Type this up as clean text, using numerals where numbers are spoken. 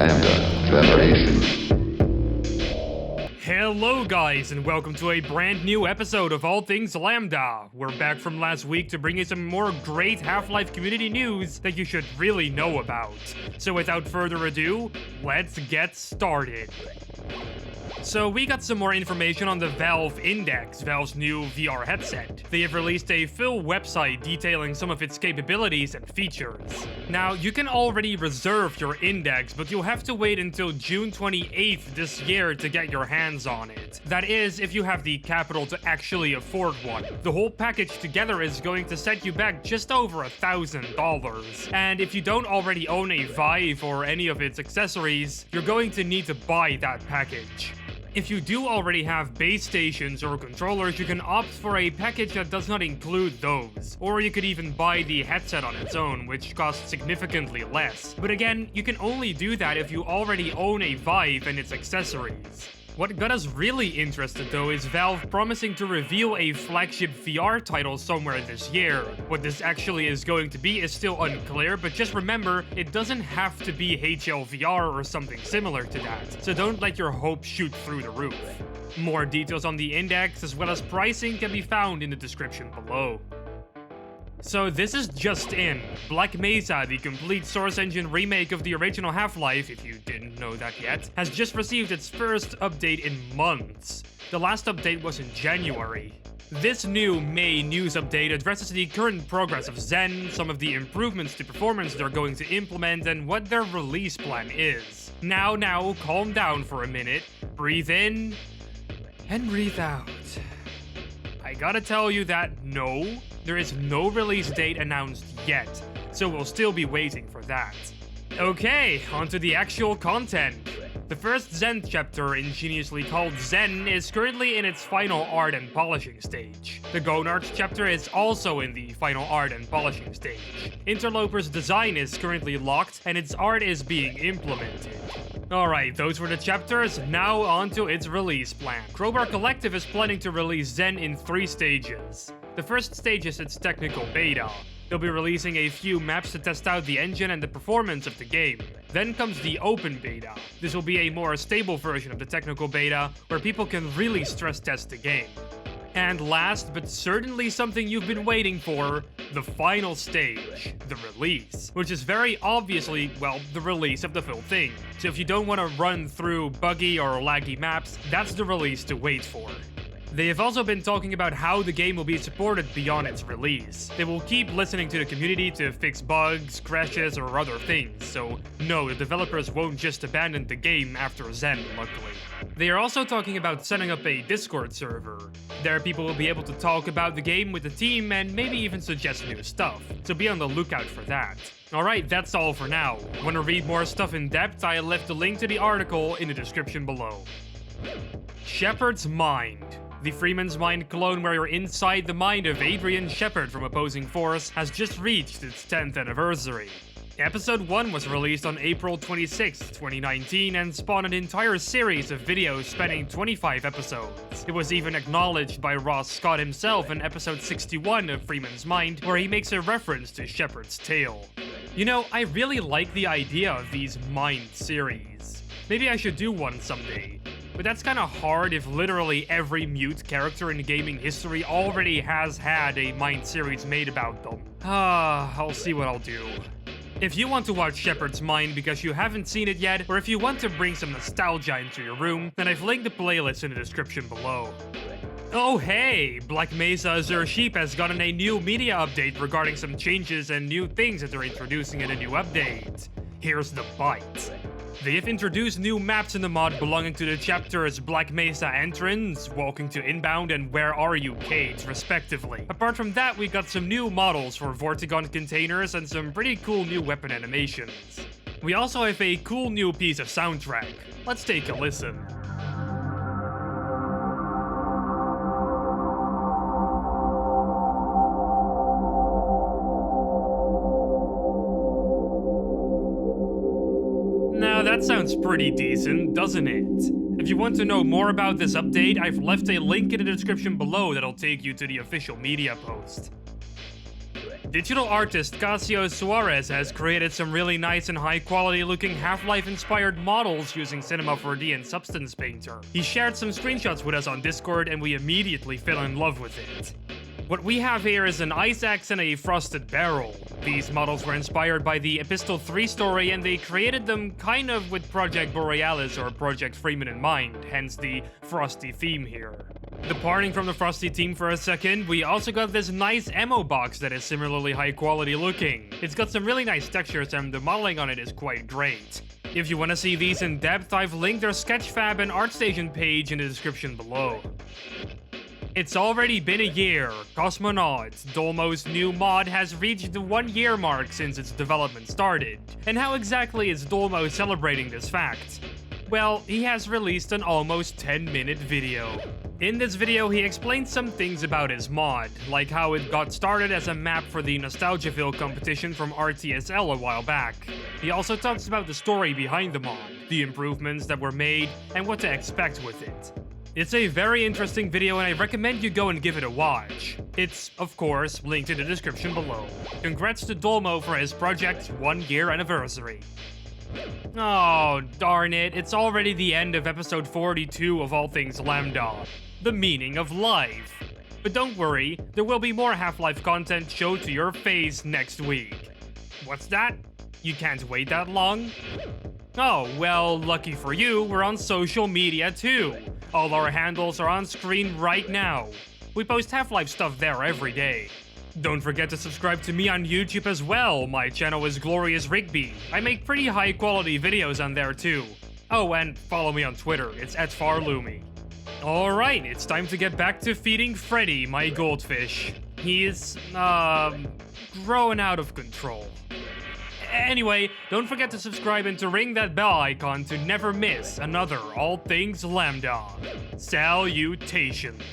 LambdaGeneration. Hello guys, and welcome to a brand new episode of All Things Lambda. We're back from last week to bring you some more great Half-Life community news that you should really know about. So without further ado, let's get started. So we got some more information on the Valve Index, Valve's new VR headset. They have released a full website detailing some of its capabilities and features. Now, you can already reserve your Index, but you'll have to wait until June 28th this year to get your hands on it. That is, if you have the capital to actually afford one. The whole package together is going to set you back just over $1,000. And if you don't already own a Vive or any of its accessories, you're going to need to buy that package. If you do already have base stations or controllers, you can opt for a package that does not include those. Or you could even buy the headset on its own, which costs significantly less. But again, you can only do that if you already own a Vive and its accessories. What got us really interested though is Valve promising to reveal a flagship VR title somewhere this year. What this actually is going to be is still unclear, but just remember, it doesn't have to be HLVR or something similar to that, so don't let your hopes shoot through the roof. More details on the Index as well as pricing can be found in the description below. So this is just in. Black Mesa, the complete Source Engine remake of the original Half-Life, if you didn't know that yet, has just received its first update in months. The last update was in January. This new May news update addresses the current progress of Zen, some of the improvements to performance they're going to implement, and what their release plan is. Now, calm down for a minute, breathe in, and breathe out. I gotta tell you that no, there is no release date announced yet, so we'll still be waiting for that. Okay, onto the actual content. The first Zen chapter, ingeniously called Zen, is currently in its final art and polishing stage. The Gonarch chapter is also in the final art and polishing stage. Interloper's design is currently locked, and its art is being implemented. Alright, those were the chapters, now on to its release plan. Crowbar Collective is planning to release Zen in 3 stages. The first stage is its technical beta. They'll be releasing a few maps to test out the engine and the performance of the game. Then comes the open beta. This will be a more stable version of the technical beta, where people can really stress test the game. And last, but certainly something you've been waiting for, the final stage, the release. Which is very obviously, well, the release of the full thing. So if you don't want to run through buggy or laggy maps, that's the release to wait for. They have also been talking about how the game will be supported beyond its release. They will keep listening to the community to fix bugs, crashes, or other things, so no, the developers won't just abandon the game after Zen, luckily. They are also talking about setting up a Discord server. There people will be able to talk about the game with the team and maybe even suggest new stuff, so be on the lookout for that. Alright, that's all for now. Want to read more stuff in depth? I left a link to the article in the description below. Shephard's Mind. The Freeman's Mind clone where you're inside the mind of Adrian Shephard from Opposing Force has just reached its 10th anniversary. Episode 1 was released on April 26, 2019 and spawned an entire series of videos spanning 25 episodes. It was even acknowledged by Ross Scott himself in episode 61 of Freeman's Mind, where he makes a reference to Shephard's tale. You know, I really like the idea of these Mind series. Maybe I should do one someday. But that's kinda hard if literally every mute character in gaming history already has had a Mind series made about them. I'll see what I'll do. If you want to watch Shephard's Mind because you haven't seen it yet, or if you want to bring some nostalgia into your room, then I've linked the playlist in the description below. Oh hey! Black Mesa Azure Sheep has gotten a new media update regarding some changes and new things that they're introducing in the new update. Here's the bite. They have introduced new maps in the mod belonging to the chapters Black Mesa Entrance, Walking to Inbound, and Where Are You Cage, respectively. Apart from that, we got some new models for Vortigon containers and some pretty cool new weapon animations. We also have a cool new piece of soundtrack. Let's take a listen. Now that sounds pretty decent, doesn't it? If you want to know more about this update, I've left a link in the description below that'll take you to the official media post. Digital artist Casio Suarez has created some really nice and high-quality looking Half-Life inspired models using Cinema 4D and Substance Painter. He shared some screenshots with us on Discord and we immediately fell in love with it. What we have here is an ice axe and a frosted barrel. These models were inspired by the Epistle 3 story and they created them kind of with Project Borealis or Project Freeman in mind, hence the frosty theme here. Departing from the frosty theme for a second, we also got this nice ammo box that is similarly high quality looking. It's got some really nice textures and the modeling on it is quite great. If you want to see these in depth, I've linked their Sketchfab and ArtStation page in the description below. It's already been a year. Cosmonaut, Dolmo's new mod, has reached the 1 year mark since its development started. And how exactly is Dolmo celebrating this fact? Well, he has released an almost 10-minute video. In this video, he explains some things about his mod, like how it got started as a map for the Nostalgiaville competition from RTSL a while back. He also talks about the story behind the mod, the improvements that were made, and what to expect with it. It's a very interesting video and I recommend you go and give it a watch. It's, of course, linked in the description below. Congrats to Dolmo for his project's 1 year anniversary. Oh, darn it, it's already the end of episode 42 of All Things Lambda, the meaning of life. But don't worry, there will be more Half-Life content showed to your face next week. What's that? You can't wait that long? Oh, well, lucky for you, we're on social media too. All our handles are on screen right now. We post Half-Life stuff there every day. Don't forget to subscribe to me on YouTube as well. My channel is Glorious Rigby. I make pretty high quality videos on there too. Oh, and follow me on Twitter, it's @farlumi. Alright, it's time to get back to feeding Freddy, my goldfish. He's, growing out of control. Anyway, don't forget to subscribe and to ring that bell icon to never miss another All Things Lambda. Salutations.